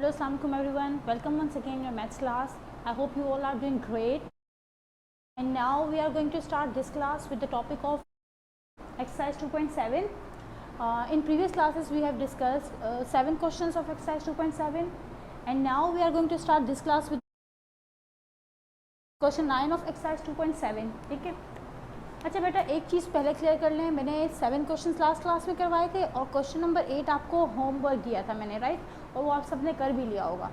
Hello, assalamualaikum everyone. Welcome once again in your maths class. I hope you all are doing great. And now we are going to start this class with the topic of exercise 2.7. In previous classes we have discussed 7 questions of exercise 2.7, and now we are going to start this class with question 9 of exercise 2.7. ठीक है. अच्छा बेटा, एक चीज़ पहले clear कर लें, मैंने 7 question last class में करवाए थे और क्वेश्चन नंबर 8 आपको होमवर्क दिया था मैंने, राइट, और वो आप सबने कर भी लिया होगा.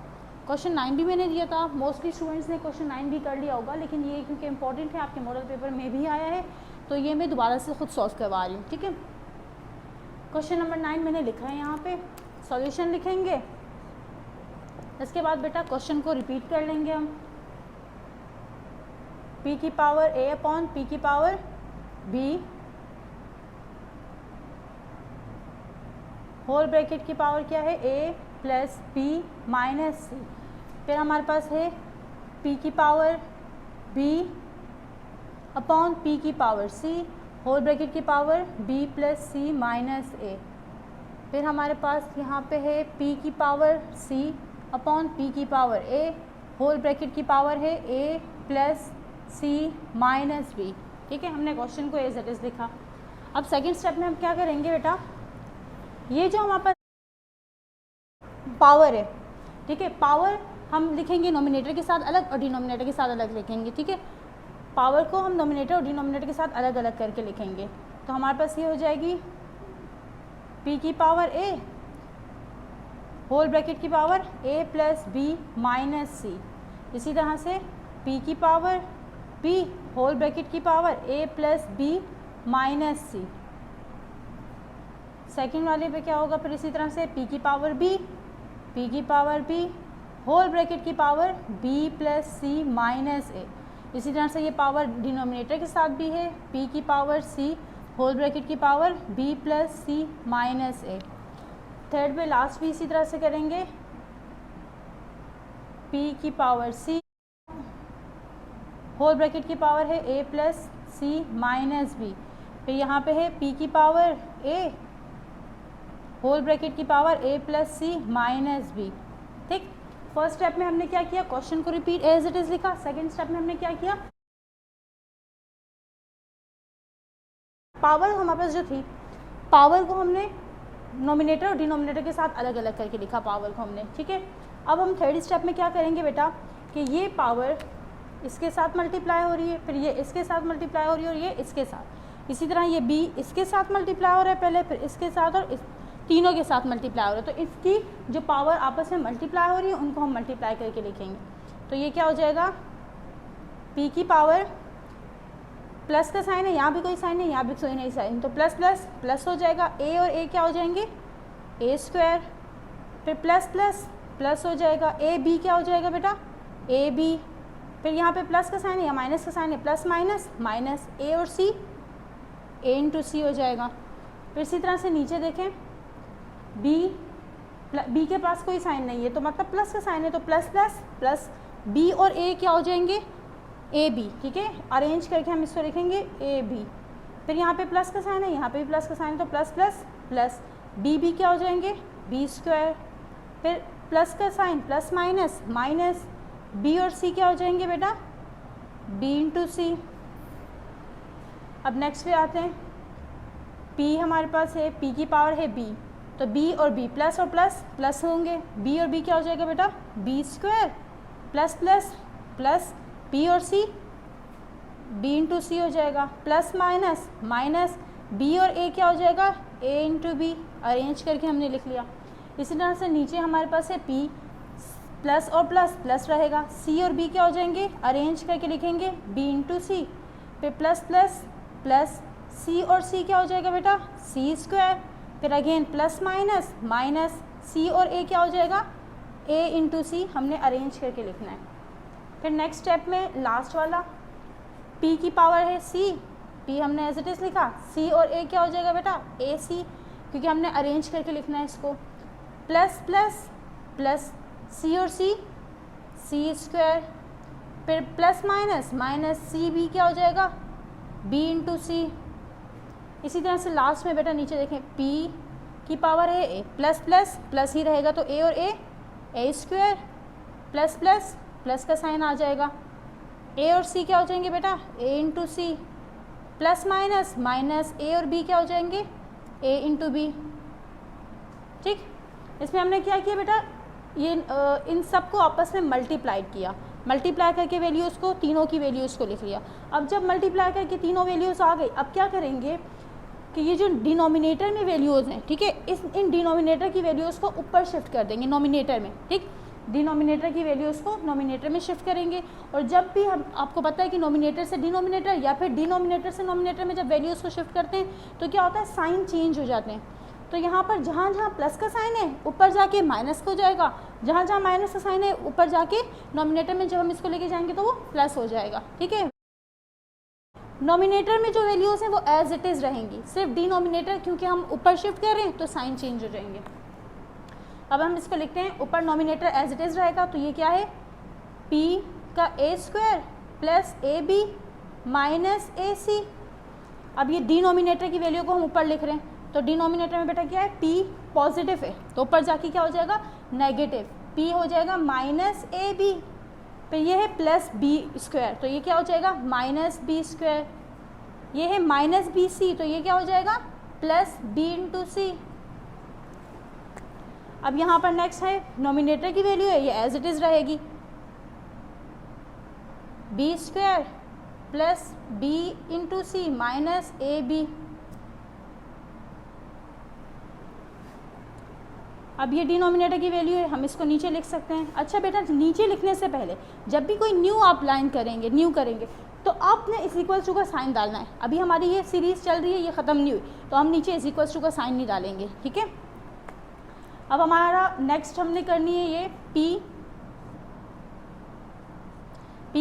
क्वेश्चन 9 भी मैंने दिया था, मोस्टली स्टूडेंट्स ने क्वेश्चन 9 भी कर लिया होगा, लेकिन ये क्योंकि इंपॉर्टेंट है आपके मॉडल पेपर में भी आया है तो ये मैं दोबारा से खुद सॉल्व करवा रही हूँ. ठीक है. क्वेश्चन नंबर 9 मैंने लिखा है यहाँ पे, सॉल्यूशन लिखेंगे. इसके बाद बेटा क्वेश्चन को रिपीट कर लेंगे हम. p की पावर a अपॉन p की पावर b होल ब्रैकेट की पावर क्या है, a plus b minus c. फिर हमारे पास है p की पावर b अपॉन p की पावर c होल ब्रैकेट की power b plus c minus a. फिर हमारे पास यहाँ पे है p की पावर c अपॉन p की पावर a होल ब्रैकेट की पावर है a plus c minus b. ठीक है, हमने क्वेश्चन को एज इट इज़ लिखा. अब सेकंड स्टेप में हम क्या करेंगे बेटा, ये जो हमारे पास पावर है, ठीक है, पावर हम लिखेंगे नोमिनेटर के साथ अलग और डिनोमिनेटर के साथ अलग लिखेंगे. ठीक है, पावर को हम नोमिनेटर और डिनोमिनेटर के साथ अलग अलग करके लिखेंगे. तो हमारे पास ये हो जाएगी p की पावर a होल ब्रैकेट की power a plus b minus c. इसी तरह से p की पावर b होल ब्रैकेट की power a plus b minus c. Second वाले पे क्या होगा, फिर इसी तरह से p की पावर b होल ब्रैकेट की power b plus c minus a. इसी तरह से ये पावर डिनोमिनेटर के साथ भी है, p की पावर c होल ब्रैकेट की power b plus c minus a. Third पे लास्ट भी इसी तरह से करेंगे, p की पावर c होल ब्रैकेट की पावर है a plus c minus b. फिर यहाँ पे है p की पावर a होल ब्रैकेट की power a plus c minus b. ठीक, फर्स्ट स्टेप में हमने क्या किया, क्वेश्चन को रिपीट एज इट इज लिखा. सेकंड स्टेप में हमने क्या किया, पावर हमारे पास जो थी, पावर को हमने नोमिनेटर और डिनोमिनेटर के साथ अलग अलग करके लिखा पावर को हमने. ठीक है, अब हम थर्ड स्टेप में क्या करेंगे बेटा कि ये पावर इसके साथ मल्टीप्लाई हो रही है, फिर ये इसके साथ मल्टीप्लाई हो रही है और ये इसके साथ. इसी तरह ये b इसके साथ मल्टीप्लाई हो रहा है पहले, फिर इसके साथ और इस तीनों के साथ मल्टीप्लाई हो रहा है. तो इसकी जो पावर आपस में मल्टीप्लाई हो रही है उनको हम मल्टीप्लाई करके लिखेंगे. तो ये क्या हो जाएगा, p की पावर प्लस का साइन है, यहाँ भी कोई साइन है, यहाँ भी कोई नहीं साइन, तो प्लस प्लस प्लस हो जाएगा. a और a क्या हो जाएंगे, a स्क्वायर. फिर प्लस प्लस प्लस हो जाएगा, a b क्या हो जाएगा बेटा, a b. फिर यहाँ पे प्लस का साइन है या माइनस का साइन है, प्लस माइनस माइनस, a और c a इंटू सी हो जाएगा. फिर इसी तरह से नीचे देखें, b के पास कोई साइन नहीं है तो मतलब प्लस का साइन है, तो प्लस प्लस प्लस b और a क्या हो जाएंगे, ए बी. ठीक है, अरेंज करके हम इसको लिखेंगे ए बी. फिर यहाँ पे प्लस का साइन है, यहाँ पे भी प्लस का साइन है, तो प्लस प्लस प्लस बी क्या हो जाएंगे, बी स्क्वायर. फिर प्लस का sign plus minus minus, B और सी क्या हो जाएंगे बेटा, बी इंटू सी. अब नेक्स्ट पे आते हैं, p हमारे पास है, p की पावर है b, तो b और b प्लस और प्लस प्लस होंगे, b और b क्या हो जाएगा बेटा, b square plus plus plus b और c b इंटू सी हो जाएगा. प्लस माइनस माइनस, b और a क्या हो जाएगा, a इंटू बी. अरेंज करके हमने लिख लिया. इसी तरह से नीचे हमारे पास है p प्लस और प्लस प्लस रहेगा, c और b क्या हो जाएंगे, अरेंज करके लिखेंगे b इंटू सी. फिर प्लस प्लस प्लस c और c क्या हो जाएगा बेटा, c स्क्वायर. फिर again plus minus minus, c और a क्या हो जाएगा, a इंटू सी. हमने अरेंज करके लिखना है. फिर नेक्स्ट स्टेप में लास्ट वाला, p की पावर है c, p हमने एज इट इज़ लिखा, c और a क्या हो जाएगा बेटा, a c, क्योंकि हमने अरेंज करके लिखना है इसको. प्लस प्लस प्लस c और c स्क्वायर. फिर plus minus minus, c b क्या हो जाएगा, b इंटू सी. इसी तरह से लास्ट में बेटा नीचे देखें, p की पावर है a, प्लस प्लस प्लस ही रहेगा तो a और a A square plus plus plus का साइन आ जाएगा, ए और सी क्या हो जाएंगे बेटा, ए into c, plus minus minus ए और बी क्या हो जाएंगे, ए इंटू बी। ठीक, इसमें हमने क्या किया बेटा, ये इन सब को आपस में मल्टीप्लाइड किया, मल्टीप्लाई करके वैल्यूज़ को, तीनों की वैल्यूज़ को लिख लिया। अब जब मल्टीप्लाई करके तीनों वैल्यूज़ आ गई, अब क्या करेंगे कि ये जो डिनोमिनेटर में वैल्यूज़ हैं, ठीक है, इन डिनोमिनेटर की वैल्यूज़ को ऊपर शिफ्ट कर देंगे नोमिनेटर में। ठीक, डिनोमिनेटर की वैल्यूज़ को नोमिनेटर में शिफ्ट करेंगे। और जब भी हम, आपको पता है कि नोमिनेटर से डिनोमिनेटर या फिर डिनोमिनेटर से नोमिनेटर में जब वैल्यूज़ को शिफ्ट करते हैं तो क्या होता है, साइन चेंज हो जाते हैं। तो यहाँ पर जहाँ जहाँ प्लस का साइन है ऊपर जाके माइनस हो जाएगा, जहाँ जहाँ माइनस का साइन है ऊपर जाके नोमिनेटर में जब हम इसको लेके जाएंगे तो वो प्लस हो जाएगा। ठीक है, नोमिनेटर में जो वैल्यूज़ हैं वो एज इट इज़ रहेंगी, सिर्फ डिनोमिनेटर क्योंकि हम ऊपर शिफ्ट कर रहे हैं तो साइन चेंज हो जाएंगे। अब हम इसको लिखते हैं, ऊपर नोमिनेटर एज इट इज़ रहेगा, तो ये क्या है, p का a square plus A B minus a c. अब ये डिनोमिनेटर की वैल्यू को हम ऊपर लिख रहे हैं, तो डिनोमिनेटर में बेटा क्या है, p पॉजिटिव है तो ऊपर जाके क्या हो जाएगा, नेगेटिव, p हो जाएगा माइनस ए बी, फिर ये है प्लस बी स्क्वायर, तो ये क्या हो जाएगा माइनस बी स्क्वायर, ये है माइनस बी सी, तो ये क्या हो जाएगा प्लस बी इंटू सी। अब यहाँ पर नेक्स्ट है नोमिनेटर की वैल्यू है, ये एज इट इज़ रहेगी, B square plus B into सी माइनस ए बी। अब ये डिनोमिनेटर की वैल्यू है, हम इसको नीचे लिख सकते हैं। अच्छा बेटा, नीचे लिखने से पहले जब भी कोई न्यू आप लाइन करेंगे, न्यू करेंगे, तो आपने इस इक्वल टू का साइन डालना है। अभी हमारी ये सीरीज़ चल रही है, ये ख़त्म नहीं हुई, तो हम नीचे इस इक्वल टू का साइन नहीं डालेंगे। ठीक है, अब हमारा नेक्स्ट हमने करनी है ये p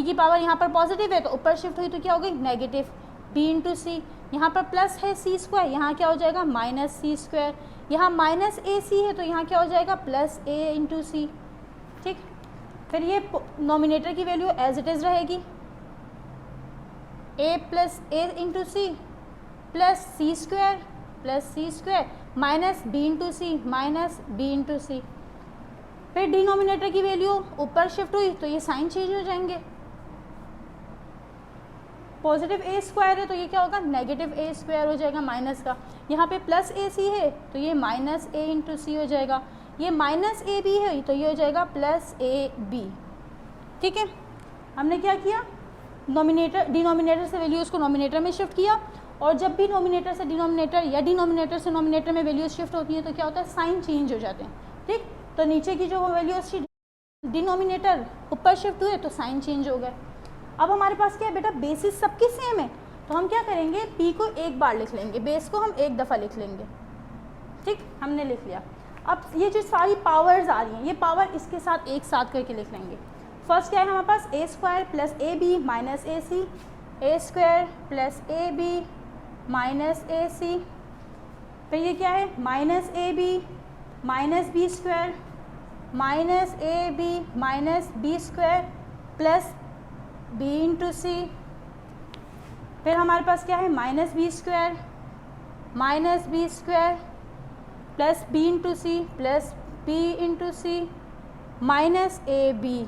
की पावर यहाँ पर पॉजिटिव है तो ऊपर शिफ्ट हुई तो क्या हो गई, नेगेटिव, b इंटू सी, यहाँ पर प्लस है सी स्क्वायर, यहाँ क्या हो जाएगा माइनस सी स्क्वायर, यहाँ माइनस ए सी है तो यहाँ क्या हो जाएगा प्लस ए इंटू सी। ठीक, फिर ये नोमिनेटर की वैल्यू एज इट इज़ रहेगी, a plus a into c plus c square minus B into C minus B into c. फिर डिनोमिनेटर की वैल्यू ऊपर शिफ्ट हुई तो ये साइन चेंज हो जाएंगे, पॉजिटिव ए स्क्वायर है तो ये क्या होगा नेगेटिव ए स्क्वायर हो जाएगा माइनस का, यहाँ पे प्लस ए सी है तो ये माइनस ए इंटू सी हो जाएगा, ये माइनस ए बी है तो ये हो जाएगा प्लस ए बी। ठीक है, हमने क्या किया, नोमिनेटर डिनोमिनेटर से वैल्यूज़ को नोमिनेटर में शिफ्ट किया, और जब भी नोमिनेटर से डिनोमिनेटर या डिनोमिनेटर से नोमिनेटर में वैल्यूज शिफ्ट होती हैं तो क्या होता है, साइन चेंज हो जाते हैं। ठीक, तो नीचे की जो वैल्यूज थी डिनोमिनेटर ऊपर शिफ्ट हुए तो साइन चेंज हो गए। अब हमारे पास क्या है बेटा, बेसिस सबकी सेम है, तो हम क्या करेंगे, p को एक बार लिख लेंगे, बेस को हम एक दफ़ा लिख लेंगे। ठीक, हमने लिख लिया। अब ये जो सारी पावर्स आ रही हैं, ये पावर इसके साथ एक साथ करके लिख लेंगे। फर्स्ट क्या है हमारे पास, a square plus A B minus a c, a square plus A B minus a c, फिर ये क्या है minus A B minus B square minus A B minus B square plus B into c, फिर हमारे पास क्या है minus B square plus B into c plus B into सी minus ए b.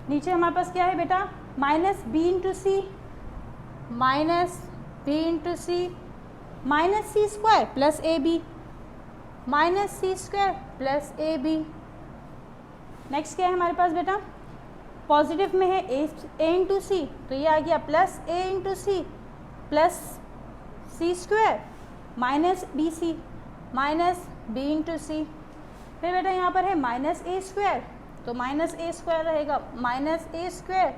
नीचे हमारे पास क्या है बेटा, minus B into C minus B into C minus C square plus A B minus C square plus A B. Next क्या है हमारे पास बेटा, पॉजिटिव में है ए इंटू सी तो ये आ गया plus a into c plus c square minus b c minus B into c. फिर बेटा यहाँ पर है माइनस ए स्क्वायर तो माइनस ए स्क्वायर रहेगा minus a square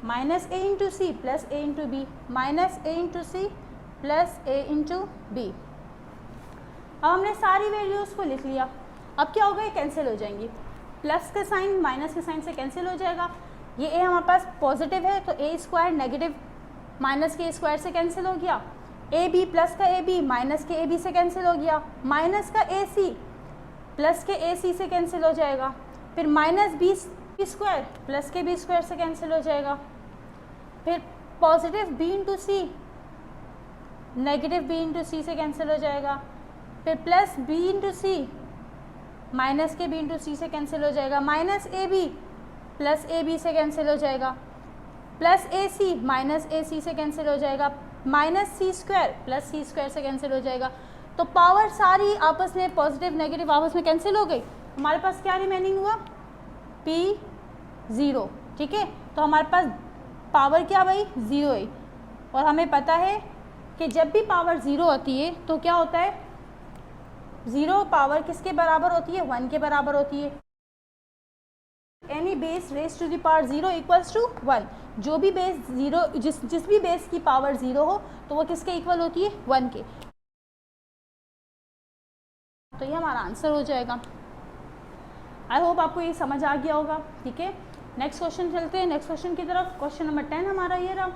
minus a into c plus a into b minus a into c plus a into b. अब हमने सारी वैल्यूज़ को लिख लिया। अब क्या होगा, ये कैंसिल हो जाएंगी, प्लस का साइन माइनस के साइन से कैंसिल हो जाएगा। ये ए हमारे पास पॉजिटिव है तो ए स्क्वायर नेगेटिव माइनस के स्क्वायर से कैंसिल हो गया, ए बी प्लस का ए बी माइनस के ए बी से कैंसिल हो गया, माइनस का ए सी प्लस के ए सी से कैंसिल हो जाएगा, फिर माइनस बी स्क्वायर प्लस के बी स्क्वायर से कैंसिल हो जाएगा, फिर positive B into C negative B into C से कैंसिल हो जाएगा, फिर प्लस बी इंटू सी माइनस के बी इंटू सी से कैंसिल हो जाएगा, माइनस ए बी प्लस ए बी से कैंसिल हो जाएगा, plus A C minus a सी से कैंसिल हो जाएगा, minus C square plus c square से कैंसिल हो जाएगा। तो पावर सारी आपस में पॉजिटिव नेगेटिव आपस में कैंसिल हो गई। हमारे पास क्या रिमेनिंग हुआ, पी ज़ीरो। ठीक है, तो हमारे पास पावर क्या भाई, ज़ीरो है। और हमें पता है कि जब भी पावर ज़ीरो होती है तो क्या होता है, ज़ीरो पावर किसके बराबर होती है, 1 के बराबर होती है। Any base raise to the power 0 equals to 1। जो भी बेस ज़ीरो, जिस भी बेस की पावर 0 हो तो वो किसके इक्वल होती है, 1 के। तो ये हमारा आंसर हो जाएगा। आई होप आपको ये समझ आ गया होगा। ठीक है, नेक्स्ट क्वेश्चन चलते हैं, नेक्स्ट क्वेश्चन की तरफ। क्वेश्चन नंबर 10 हमारा ये रहा।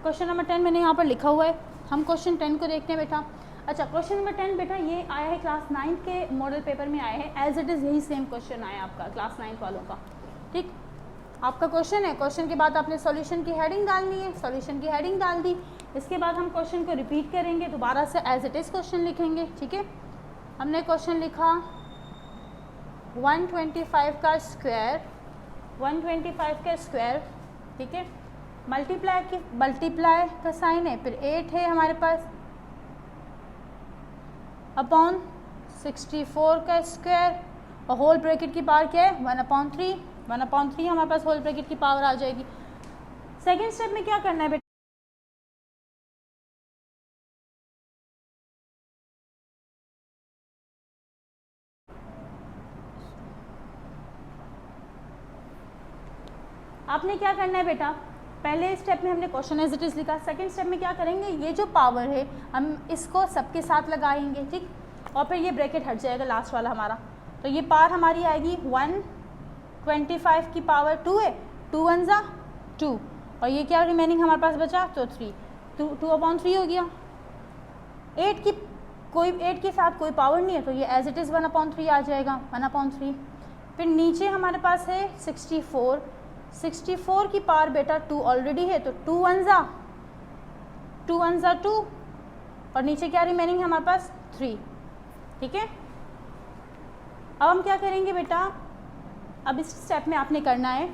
क्वेश्चन नंबर 10 मैंने यहाँ पर लिखा हुआ है, हम क्वेश्चन 10 को देखते हैं बेटा। अच्छा, क्वेश्चन नंबर 10 बेटा ये आया है क्लास 9 के मॉडल पेपर में आया है, एज इट इज़ यही सेम क्वेश्चन आया आपका क्लास 9 वालों का। ठीक, आपका क्वेश्चन है, क्वेश्चन के बाद आपने सॉल्यूशन की हेडिंग डालनी है, सॉल्यूशन की हेडिंग डाल दी। इसके बाद हम क्वेश्चन को रिपीट करेंगे, दोबारा से एज इट इज़ क्वेश्चन लिखेंगे। ठीक है, हमने क्वेश्चन लिखा 125 का स्क्वायर, 125 का स्क्वायर। ठीक है, मल्टीप्लाई का साइन है, फिर 8 है हमारे पास, अपॉन 64 का स्क्वायर, और होल ब्रैकेट की पावर क्या है, 1/3। 1/3 हमारे पास होल ब्रैकेट की पावर आ जाएगी। सेकेंड स्टेप में क्या करना है बेटा, आपने क्या करना है बेटा, पहले स्टेप में हमने क्वेश्चन एज इट इज़ लिखा। सेकंड स्टेप में क्या करेंगे, ये जो पावर है हम इसको सबके साथ लगाएंगे। ठीक, और फिर ये ब्रैकेट हट जाएगा लास्ट वाला हमारा। तो ये पावर हमारी आएगी 125 की पावर 2 है, 2 1 ज़ा 2, और ये क्या रिमेनिंग हमारे पास बचा, तो 3, 2/3 हो गया। 8 के साथ कोई पावर नहीं है तो ये एज इट इज़ 1/3 आ जाएगा, 1/3। फिर नीचे हमारे पास है 64 की पावर बेटा 2 ऑलरेडी है, तो 2 1 ज़ा 2, और नीचे क्या रिमेनिंग है हमारे पास, 3। ठीक है, अब हम क्या करेंगे बेटा, अब इस स्टेप में आपने करना है,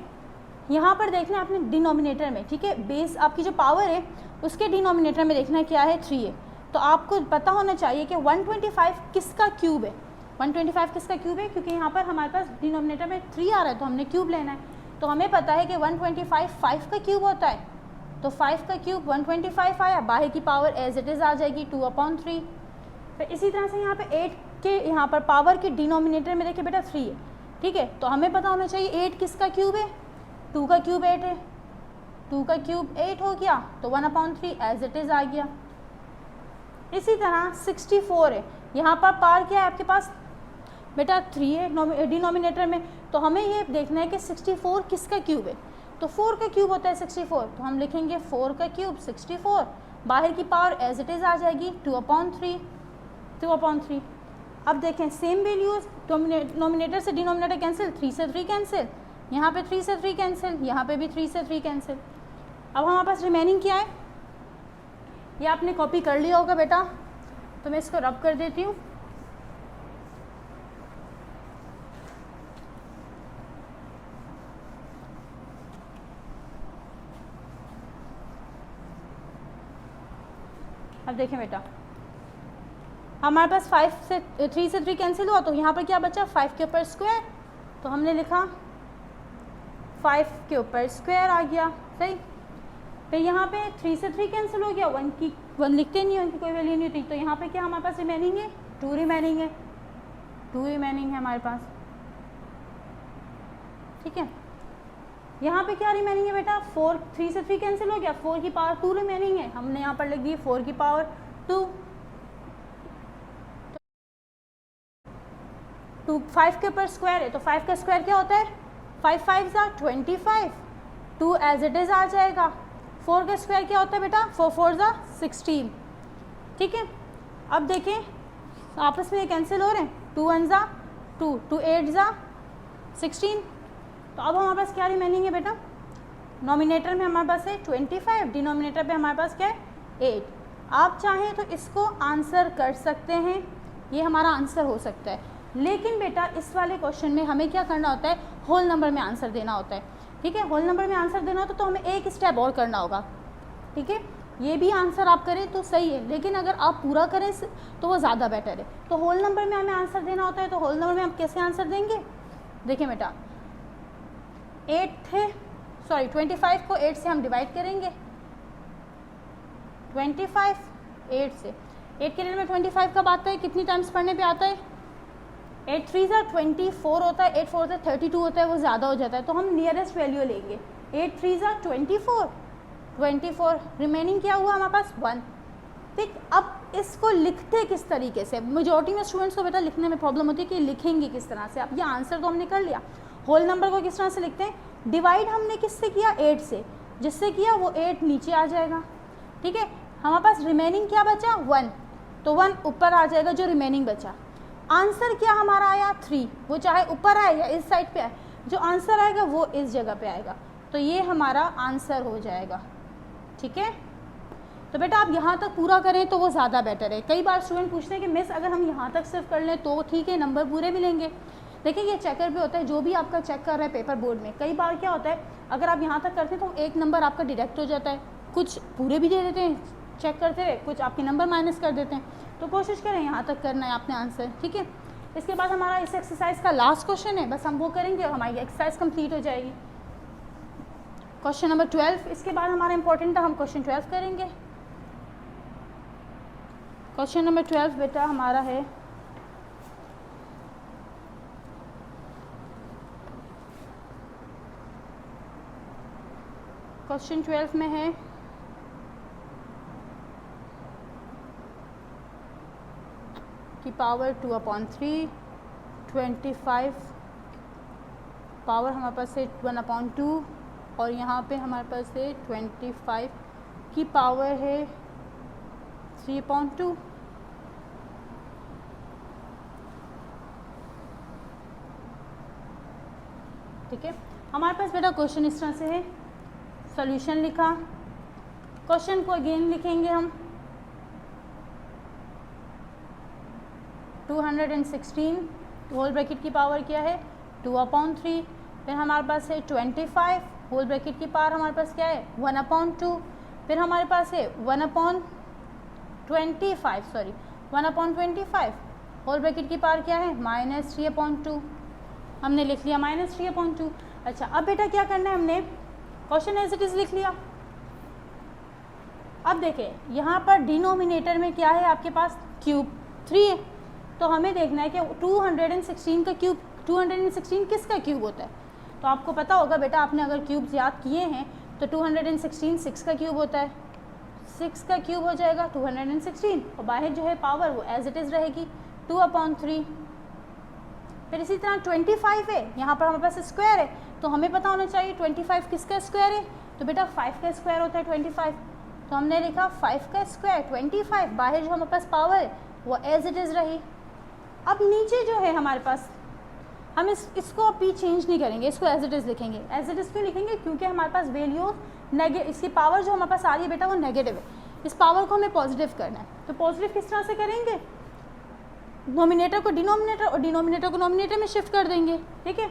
यहाँ पर देखना है आपने डिनोमिनेटर में। ठीक है, बेस आपकी जो पावर है उसके डिनोमिनेटर में देखना है क्या है, 3 है। तो आपको पता होना चाहिए कि 125 किसका क्यूब है, 125 किसका क्यूब है, क्योंकि यहाँ पर हमारे पास डिनोमिनेटर में 3 आ रहा है तो हमने क्यूब लेना है। तो हमें पता है कि 125 5 का क्यूब होता है, तो 5 का क्यूब 125 आया, बाहर की पावर एज इट इज़ आ जाएगी 2/3। फिर इसी तरह से यहाँ पे 8 के यहाँ पर पावर के डिनोमिनेटर में देखिए बेटा 3 है। ठीक है, तो हमें पता होना चाहिए 8 किसका क्यूब है, 2 का क्यूब 8 है, 2 का क्यूब 8 हो गया, तो 1/3 एज इट इज़ आ गया। इसी तरह 64 है, यहाँ पर पावर क्या है आपके पास बेटा 3 है डिनोमिनेटर में, तो हमें ये देखना है कि 64 किसका क्यूब है, तो 4 का क्यूब होता है 64, तो हम लिखेंगे 4 का क्यूब 64, बाहर की पावर एज इट इज़ आ जाएगी 2/3। अब देखें सेम वैल्यूज़, नोमिनेटर से डिनोमिनेटर कैंसिल, 3 से 3 कैंसिल, यहाँ पे 3 से 3 कैंसिल, यहाँ पे भी 3 से 3 कैंसिल। अब हमारे पास रिमेनिंग क्या है, ये आपने कॉपी कर लिया होगा बेटा, तो मैं इसको रब कर देती हूँ। अब देखें बेटा, हमारे पास 3 से 3 कैंसिल हुआ, तो यहाँ पर क्या बचा, 5 के ऊपर स्क्वायर, तो हमने लिखा 5 के ऊपर स्क्वायर आ गया। सही, फिर यहाँ पे 3 से 3 कैंसिल हो गया, 1 लिखते नहीं, उनकी कोई वैल्यू नहीं थी, तो यहाँ पे क्या हमारे पास रिमेनिंग है, 2 रिमेनिंग है हमारे पास। ठीक है, यहाँ पे क्या रिमेनिंग है बेटा, 3 से 3 कैंसिल हो गया, 4 की पावर 2 रिमेनिंग है, हमने यहाँ पर लिख दी 4 की पावर 2। 5 के ऊपर स्क्वायर है, तो 5 का स्क्वायर क्या होता है, 5 5 ज़ा 25, 2 एज इट इज़ आ जाएगा। 4 का स्क्वायर क्या होता है बेटा, 4 4 ज़ा 16। ठीक है, अब देखें आपस में ये कैंसिल हो रहे हैं, 2 1 ज़ा 2, 2 8 ज़ा 16। तो अब हमारे पास क्या रिमेनिंग है बेटा, नॉमिनेटर में हमारे पास है 25, डिनोमिनेटर पे हमारे पास क्या है 8। आप चाहें तो इसको आंसर कर सकते हैं, ये हमारा आंसर हो सकता है। लेकिन बेटा इस वाले क्वेश्चन में हमें क्या करना होता है, होल नंबर में आंसर देना होता है, ठीक है। होल नंबर में आंसर देना होता है तो हमें एक स्टेप और करना होगा, ठीक है। ये भी आंसर आप करें तो सही है, लेकिन अगर आप पूरा करें तो वो ज़्यादा बेटर है। तो होल नंबर में हमें आंसर देना होता है, तो होल नंबर में हम कैसे आंसर देंगे, देखिए बेटा 25 को 8 से हम डिवाइड करेंगे, 25 8 से, 8 के लिए में 25 कब आता है, कितनी टाइम्स पढ़ने पे आता है, 8 3 सा 24 होता है, 8 4 से 32 होता है, वो ज़्यादा हो जाता है, तो हम नियरेस्ट वैल्यू लेंगे, 8 3 सा 24, रिमेनिंग क्या हुआ हमारे पास 1, ठीक। अब इसको लिखते किस तरीके से, मेजॉरिटी में स्टूडेंट्स को बेटा लिखने में प्रॉब्लम होती है कि लिखेंगे किस तरह से। अब ये आंसर तो हमने कर लिया, होल नंबर को किस तरह से लिखते हैं, डिवाइड हमने किससे किया, 8 से, जिससे किया वो 8 नीचे आ जाएगा, ठीक है। हमारे पास रिमेनिंग क्या बचा 1, तो 1 ऊपर आ जाएगा जो रिमेनिंग बचा। आंसर क्या हमारा आया 3, वो चाहे ऊपर आए या इस साइड पे आए, जो आंसर आएगा वो इस जगह पे आएगा, तो ये हमारा आंसर हो जाएगा, ठीक है। तो बेटा आप यहाँ तक पूरा करें तो वो ज़्यादा बेटर है। कई बार स्टूडेंट पूछते हैं कि मिस अगर हम यहाँ तक सिर्फ कर लें तो ठीक है, नंबर पूरे मिलेंगे। देखिए ये चेकर पे होता है, जो भी आपका चेक कर रहा है पेपर बोर्ड में, कई बार क्या होता है अगर आप यहाँ तक करते हैं तो एक नंबर आपका डिडक्ट हो जाता है, कुछ पूरे भी दे देते हैं चेक करते हुए, कुछ आपके नंबर माइनस कर देते हैं। तो कोशिश करें यहाँ तक करना है आपने आंसर, ठीक है। इसके बाद हमारा इस एक्सरसाइज का लास्ट क्वेश्चन है, बस हम वो करेंगे और हमारी एक्सरसाइज कंप्लीट हो जाएगी। क्वेश्चन नंबर 12, इसके बाद हमारा इंपॉर्टेंट था, हम क्वेश्चन 12 करेंगे। क्वेश्चन नंबर 12 बेटा हमारा है क्वेश्चन 12 में है की पावर 2/3, 25 पावर हमारे पास है 1/2 और यहाँ पे हमारे पास है 25 की पावर है 3/2। ठीक है, हमारे पास बेटा क्वेश्चन इस तरह से है, सॉल्यूशन लिखा, क्वेश्चन को अगेन लिखेंगे हम 216 होल ब्रैकेट की पावर क्या है 2/3, फिर हमारे पास है 25 होल ब्रैकेट की पावर हमारे पास क्या है 1/2, फिर हमारे पास है 1/25 होल ब्रैकेट की पावर क्या है -3/2, हमने लिख लिया -3/2। अच्छा अब बेटा क्या करना है, हमने क्वेश्चन एज इट इज़ लिख लिया। अब देखें यहाँ पर डिनोमिनेटर में क्या है आपके पास क्यूब 3 है, तो हमें देखना है कि 216 का क्यूब 216 किसका क्यूब होता है। तो आपको पता होगा बेटा, आपने अगर क्यूब्स याद किए हैं तो 216 6 का क्यूब होता है, 6 का क्यूब हो जाएगा 216 और बाहर जो है पावर वो एज इट इज़ रहेगी 2/3। फिर इसी तरह 25 है, यहाँ पर हमारे पास स्क्वायर है तो हमें पता होना चाहिए 25 किसका स्क्वायर है, तो बेटा 5 का स्क्वायर होता है 25, तो हमने लिखा 5 का स्क्वायर 25, बाहर जो हमारे पास पावर है वो एज इट इज़ रही। अब नीचे जो है हमारे पास हम इसको अभी चेंज नहीं करेंगे, इसको एज इट इज़ लिखेंगे। एज इट इज़ क्यों लिखेंगे, क्योंकि हमारे पास वैल्यू इसकी पावर जो हमारे पास आ रही है बेटा वो नेगेटिव है, इस पावर को हमें पॉजिटिव करना है। तो पॉजिटिव किस तरह से करेंगे, नोमिनेटर को डिनोमिनेटर और डिनोमिनेटर को नोमिनेटर में शिफ्ट कर देंगे। ठीक है,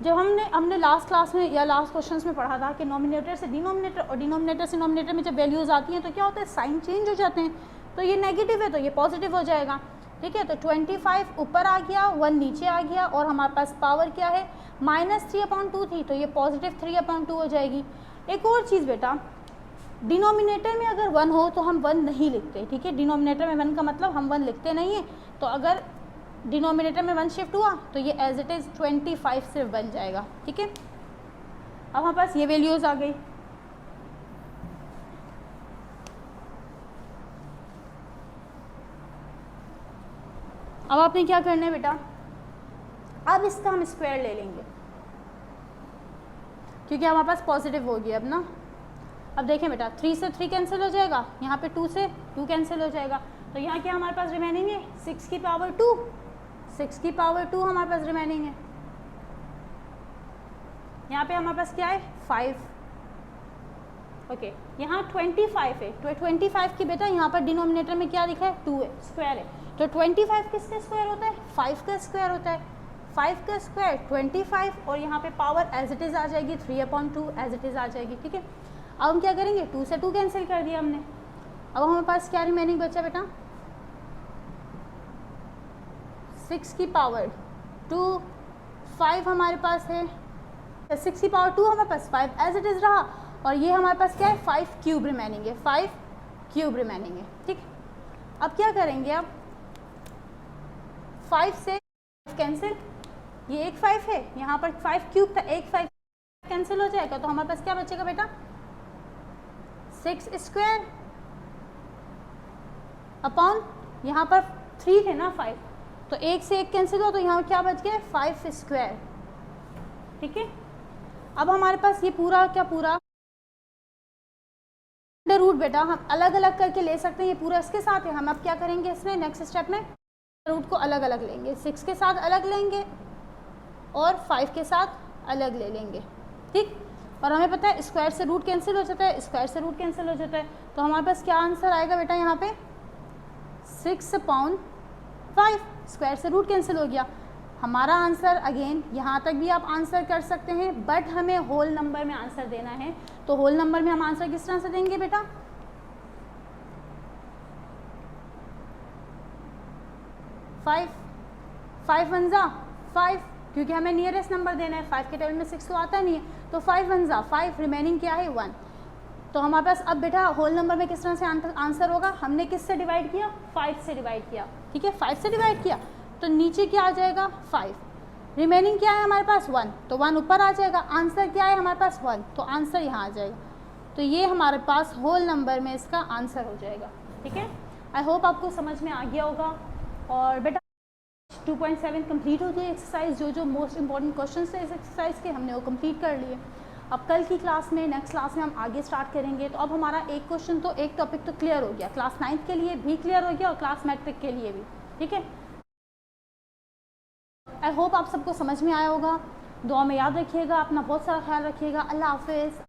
जब हमने लास्ट क्लास में या लास्ट क्वेश्चंस में पढ़ा था कि नोमिनेटर से डिनोमिनेटर और डिनोमिनेटर से नोमिनेटर में जब वैल्यूज़ आती हैं तो क्या होता है साइन चेंज हो जाते हैं, तो ये नेगेटिव है तो ये पॉजिटिव हो जाएगा। ठीक है, तो 25 ऊपर आ गया 1 नीचे आ गया और हमारे पास पावर क्या है -3/2 थी, तो ये पॉजिटिव 3/2 हो जाएगी। एक और चीज़ बेटा, डिनोमिनेटर में अगर 1 हो तो हम 1 नहीं लिखते। ठीक है, डिनोमिनेटर में 1 का मतलब हम 1 लिखते नहीं हैं, तो अगर डिनोमिनेटर में 1 शिफ्ट हुआ तो ये एज इट इज़ 25 सिर्फ बन जाएगा। ठीक है, अब हमारे पास ये वैल्यूज़ आ गई। अब आपने क्या करना है बेटा, अब इसका हम स्क्वायर ले लेंगे क्योंकि हमारे पास पॉजिटिव हो गया अब ना। अब देखें बेटा 3 से 3 कैंसिल हो जाएगा, यहाँ पे 2 से 2 कैंसिल हो जाएगा, तो यहाँ क्या हमारे पास रिमेनिंग है 6 की पावर 2, 6 की पावर 2 हमारे पास रिमेनिंग है। यहाँ पे हमारे पास क्या है 5। ओके, यहाँ 25 है, तो 25 की बेटा यहाँ पर डिनोमिनेटर में क्या लिखा है 2 है, स्क्वायर है, तो 25 किसका स्क्वायर होता है? 5 का स्क्वायर होता है। 5 का स्क्वायर 25 और यहाँ पे पावर एज इट इज़ आ जाएगी 3/2 एज इट इज़ आ जाएगी। ठीक है, अब हम क्या करेंगे, 2 से 2 कैंसिल कर दिया हमने। अब हमारे पास क्या रिमेनिंग बचा बेटा? 6 की पावर 2, 5 हमारे पास है, 6 की पावर 2 हमारे पास 5 एज इट इज़ रहा, और ये हमारे पास क्या है? 5 क्यूब रिमेनिंग है, 5 क्यूब रिमेनिंग है। ठीक, अब क्या करेंगे, अब 5 से कैंसिल, ये एक 5 है, यहाँ पर 5 क्यूब था, एक 5 कैंसिल हो जाएगा, तो हमारे पास क्या बचेगा बेटा? 6 स्क्वायर अपॉन, यहाँ पर 3 थे ना 5, तो एक से एक कैंसिल हो, तो यहाँ क्या बच गया? 5 स्क्वायर। ठीक है, अब हमारे पास ये पूरा क्या पूरा अंडर रूट बेटा हम अलग अलग करके ले सकते हैं, ये पूरा इसके साथ है। हम अब क्या करेंगे, इसमें नेक्स्ट स्टेप में रूट को अलग अलग लेंगे, 6 के साथ अलग लेंगे और 5 के साथ अलग ले लेंगे। ठीक, और हमें पता है स्क्वायर से रूट कैंसिल हो जाता है, स्क्वायर से रूट कैंसिल हो जाता है, तो हमारे पास क्या आंसर आएगा बेटा? यहाँ पे 6/5, स्क्वायर से रूट कैंसिल हो गया। हमारा आंसर अगेन यहाँ तक भी आप आंसर कर सकते हैं, बट हमें होल नंबर में आंसर देना है, तो होल नंबर में हम आंसर किस तरह से देंगे बेटा? 5 1 जा 5, क्योंकि हमें नियरेस्ट नंबर देना है, 5 के टेबल में 6 तो आता नहीं है, तो 5 1 जा 5, रिमेनिंग क्या है? 1। तो हमारे पास अब बेटा होल नंबर में किस तरह से आंसर होगा? हमने किससे डिवाइड किया? 5 से डिवाइड किया। ठीक है, 5 से डिवाइड किया, तो नीचे क्या आ जाएगा? 5, रिमेनिंग क्या है हमारे पास? 1, तो 1 ऊपर आ जाएगा। आंसर क्या है हमारे पास? 1, तो आंसर यहाँ आ जाएगा। तो ये हमारे पास होल नंबर में इसका आंसर हो जाएगा। ठीक है, आई होप आपको समझ में आ गया होगा। और बेटा 2.7 कंप्लीट हो गई एक्सरसाइज, जो मोस्ट इंपॉर्टेंट क्वेश्चन थे इस एक्सरसाइज के हमने वो कंप्लीट कर लिए। अब कल की क्लास में, नेक्स्ट क्लास में हम आगे स्टार्ट करेंगे। तो अब हमारा एक क्वेश्चन तो एक टॉपिक तो क्लियर हो गया, क्लास 9th के लिए भी क्लियर हो गया और क्लास मैट्रिक के लिए भी। ठीक है, आई होप आप सबको समझ में आया होगा। दुआ में याद रखिएगा, अपना बहुत सारा ख्याल रखिएगा। अल्लाह हाफिज़।